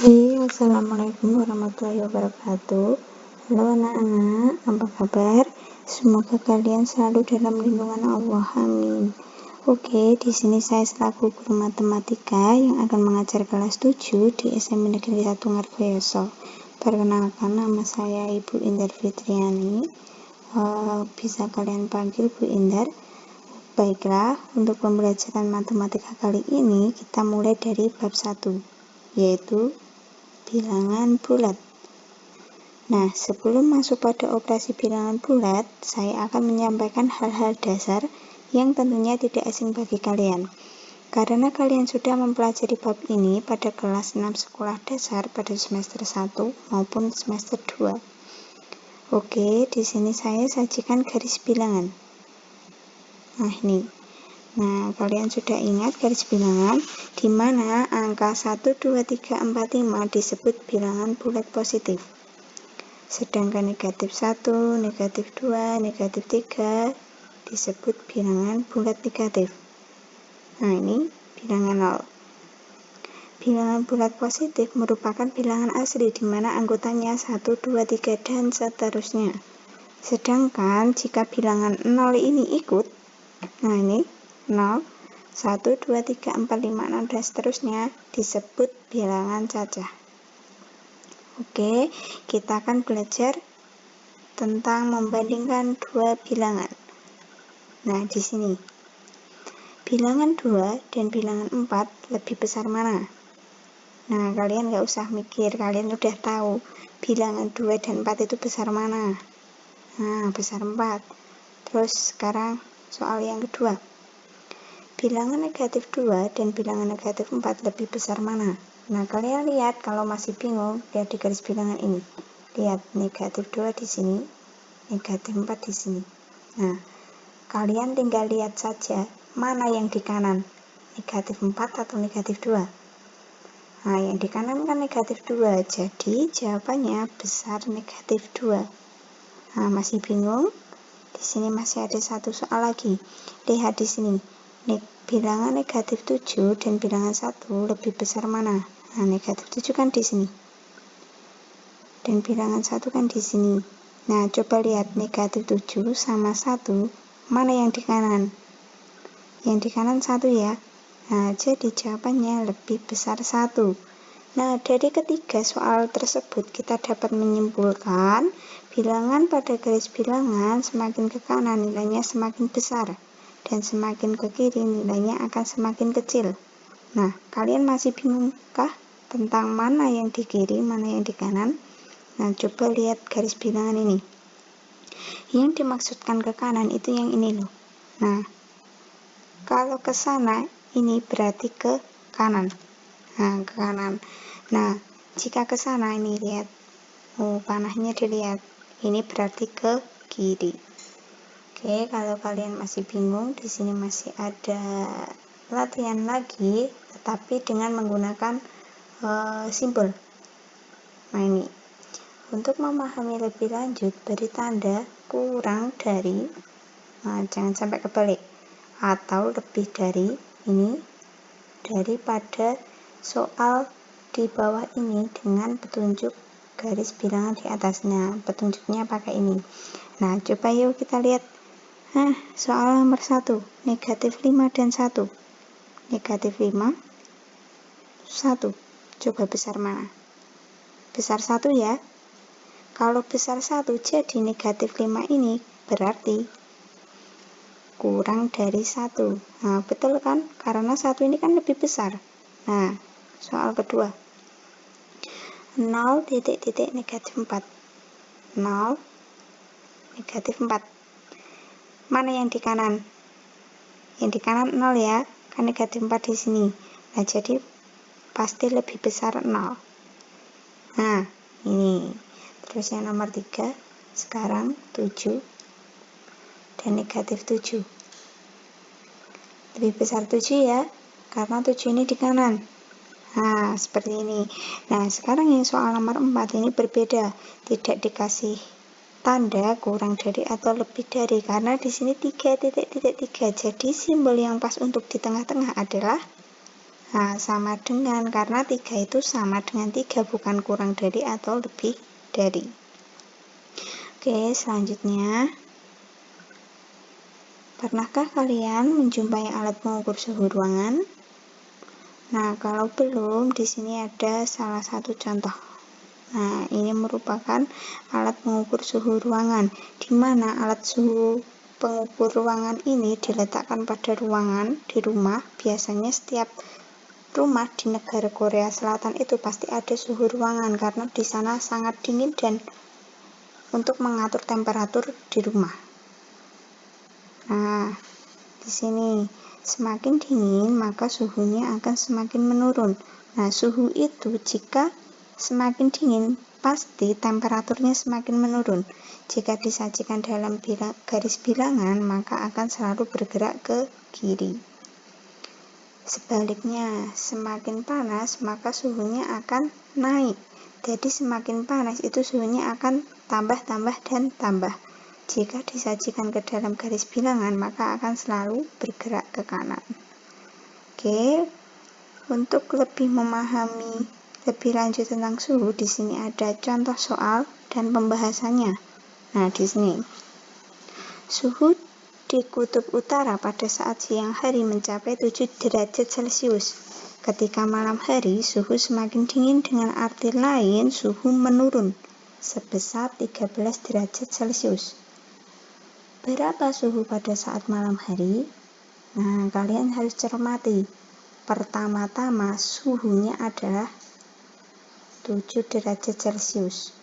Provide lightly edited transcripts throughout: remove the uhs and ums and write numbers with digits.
Assalamualaikum warahmatullahi wabarakatuh. Halo anak-anak, apa kabar? Semoga kalian selalu dalam lindungan Allah. Amin. Oke, di sini saya selaku guru matematika yang akan mengajar kelas 7 di SMA Negeri 1 Ngargoyoso. Perkenalkan, nama saya Ibu Indar Fitriani. Bisa kalian panggil Bu Indar. Baiklah, untuk pembelajaran matematika kali ini kita mulai dari bab 1, yaitu bilangan bulat. Nah, sebelum masuk pada operasi bilangan bulat, saya akan menyampaikan hal-hal dasar yang tentunya tidak asing bagi kalian. Karena kalian sudah mempelajari bab ini pada kelas 6 sekolah dasar pada semester 1 maupun semester 2. Oke, di sini saya sajikan garis bilangan. Nah, ini. Nah, kalian sudah ingat garis bilangan di mana angka 1, 2, 3, 4, 5 disebut bilangan bulat positif. Sedangkan negatif 1, negatif 2, negatif 3 disebut bilangan bulat negatif. Nah, ini bilangan 0. Bilangan bulat positif merupakan bilangan asli di mana anggotanya 1, 2, 3, dan seterusnya. Sedangkan jika bilangan 0 ini ikut, nah ini 0, 1, 2, 3, 4, 5, 6, dan seterusnya disebut bilangan cacah. Oke, kita akan belajar tentang membandingkan dua bilangan. Nah, di sini bilangan 2 dan bilangan 4 lebih besar mana? Nah, kalian nggak usah mikir, kalian udah tahu bilangan 2 dan 4 itu besar mana. Nah, besar 4. Terus sekarang soal yang kedua. Bilangan negatif 2 dan bilangan negatif 4 lebih besar mana? Nah, kalian lihat kalau masih bingung, lihat di garis bilangan ini. Lihat negatif 2 di sini, negatif 4 di sini. Nah, kalian tinggal lihat saja mana yang di kanan, negatif 4 atau negatif 2. Nah, yang di kanan kan negatif 2, jadi jawabannya besar negatif 2. Nah, masih bingung? Di sini masih ada satu soal lagi. Lihat di sini. Bilangan negatif 7 dan bilangan 1 lebih besar mana? Nah, negatif 7 kan di sini. Dan bilangan 1 kan di sini. Nah, coba lihat negatif 7 sama 1, mana yang di kanan? Yang di kanan 1 ya. Nah, jadi jawabannya lebih besar 1. Nah, dari ketiga soal tersebut kita dapat menyimpulkan bilangan pada garis bilangan semakin ke kanan nilainya semakin besar. Dan semakin ke kiri nilainya akan semakin kecil. Nah, kalian masih bingungkah tentang mana yang di kiri, mana yang di kanan? Nah, coba lihat garis bilangan ini. Yang dimaksudkan ke kanan itu yang ini loh. Nah, kalau ke sana ini berarti ke kanan. Nah, ke kanan. Nah, jika ke sana ini lihat. Panahnya dilihat. Ini berarti ke kiri. Oke, kalau kalian masih bingung, di sini masih ada latihan lagi, tetapi dengan menggunakan simbol. Nah, ini. Untuk memahami lebih lanjut, beri tanda kurang dari, jangan sampai kebalik, atau lebih dari ini, daripada soal di bawah ini dengan petunjuk garis bilangan di atasnya. Petunjuknya pakai ini. Nah, coba yuk kita lihat. Soal nomor 1, negatif 5 dan 1. Negatif 5, 1. Coba besar mana? Besar 1 ya. Kalau besar 1, jadi negatif 5 ini berarti kurang dari 1. Nah, betul kan? Karena 1 ini kan lebih besar. Nah, soal kedua. 0, negatif 4. 0, negatif 4. Mana yang di kanan? Yang di kanan 0 ya, kan negatif 4 di sini. Nah, jadi pasti lebih besar 0. Nah, ini. Terus yang nomor 3, sekarang 7 dan negatif 7. Lebih besar 7 ya, karena 7 ini di kanan. Nah, seperti ini. Nah, sekarang yang soal nomor 4 ini berbeda. Tidak dikasih tanda kurang dari atau lebih dari, karena di sini 3 titik 3. Jadi simbol yang pas untuk di tengah-tengah adalah Nah, sama dengan, karena 3 itu sama dengan 3, bukan kurang dari atau lebih dari. Oke, selanjutnya. Pernahkah kalian menjumpai alat pengukur suhu ruangan? Nah, kalau belum, di sini ada salah satu contoh. Nah, ini merupakan alat pengukur suhu ruangan, di mana alat suhu pengukur ruangan ini diletakkan pada ruangan di rumah. Biasanya setiap rumah di negara Korea Selatan itu pasti ada suhu ruangan, karena di sana sangat dingin dan untuk mengatur temperatur di rumah. Nah, di sini semakin dingin maka suhunya akan semakin menurun. Nah, suhu itu jika semakin dingin pasti temperaturnya semakin menurun. Jika disajikan dalam garis bilangan maka akan selalu bergerak ke kiri. Sebaliknya, semakin panas maka suhunya akan naik. Jadi semakin panas itu suhunya akan tambah dan tambah. Jika disajikan ke dalam garis bilangan maka akan selalu bergerak ke kanan. Oke, untuk lebih memahami lebih lanjut tentang suhu, di sini ada contoh soal dan pembahasannya. Nah, di sini suhu di kutub utara pada saat siang hari mencapai 7 derajat Celcius. Ketika malam hari, suhu semakin dingin, dengan arti lain suhu menurun sebesar 13 derajat Celcius. Berapa suhu pada saat malam hari? Nah, kalian harus cermati. Pertama-tama suhunya adalah 7 derajat Celcius.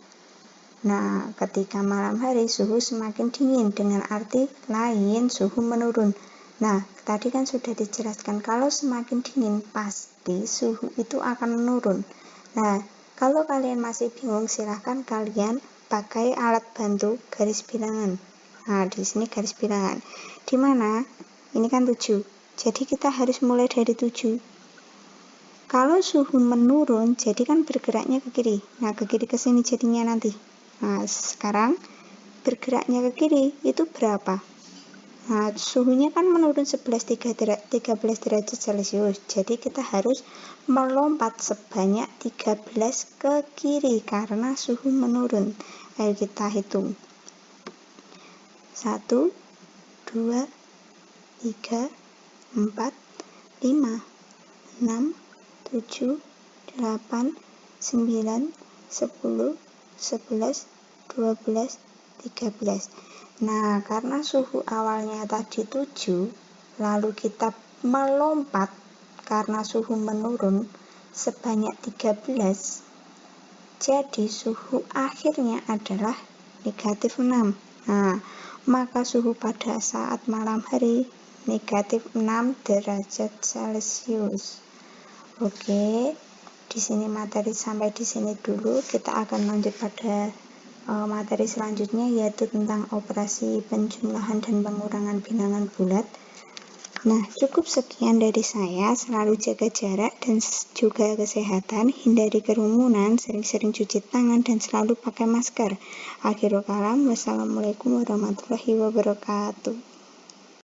Nah, ketika malam hari suhu semakin dingin, dengan arti lain suhu menurun. Nah, tadi kan sudah dijelaskan kalau semakin dingin pasti suhu itu akan menurun. Nah, kalau kalian masih bingung, silahkan kalian pakai alat bantu garis bilangan. Nah, di sini garis bilangan. Di mana? Ini kan 7. Jadi kita harus mulai dari 7. Kalau suhu menurun, jadi kan bergeraknya ke kiri. Nah, ke kiri ke sini jadinya nanti. Nah, sekarang bergeraknya ke kiri itu berapa? Nah, suhunya kan menurun 13 derajat Celcius. Jadi kita harus melompat sebanyak 13 ke kiri karena suhu menurun. Ayo kita hitung. 1, 2, 3, 4, 5, 6, 7, 8, 9, 10, 11, 12, 13. Nah, karena suhu awalnya tadi 7, lalu kita melompat karena suhu menurun sebanyak 13, jadi suhu akhirnya adalah negatif 6. Nah, maka suhu pada saat malam hari negatif 6 derajat Celcius. Oke, di sini materi sampai di sini dulu. Kita akan lanjut pada materi selanjutnya, yaitu tentang operasi penjumlahan dan pengurangan bilangan bulat. Nah, cukup sekian dari saya. Selalu jaga jarak dan juga kesehatan, hindari kerumunan, sering-sering cuci tangan, dan selalu pakai masker. Akhirul kalam, wassalamualaikum warahmatullahi wabarakatuh.